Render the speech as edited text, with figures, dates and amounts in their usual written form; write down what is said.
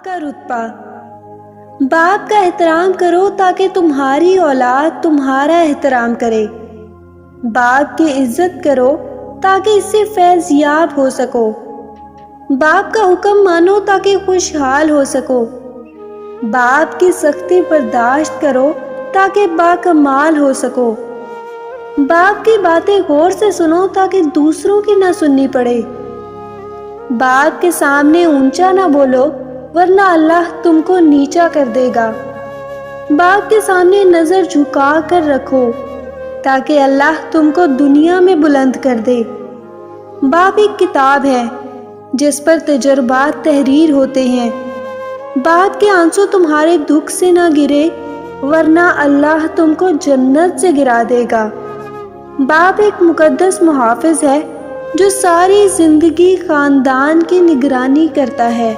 کا رتبہ۔ باپ کا احترام کرو تاکہ تمہاری اولاد تمہارا احترام کرے۔ باپ کی عزت کرو تاکہ اس سے فیض یاب ہو سکو۔ باپ کا حکم مانو تاکہ خوشحال ہو سکو۔ باپ کی سختی برداشت کرو تاکہ باکمال ہو سکو۔ باپ کی باتیں غور سے سنو تاکہ دوسروں کی نہ سننی پڑے۔ باپ کے سامنے اونچا نہ بولو ورنہ اللہ تم کو نیچا کر دے گا۔ باپ کے سامنے نظر جھکا کر رکھو تاکہ اللہ تم کو دنیا میں بلند کر دے۔ باپ ایک کتاب ہے جس پر تجربات تحریر ہوتے ہیں۔ باپ کے آنسو تمہارے دکھ سے نہ گرے ورنہ اللہ تم کو جنت سے گرا دے گا۔ باپ ایک مقدس محافظ ہے جو ساری زندگی خاندان کی نگرانی کرتا ہے۔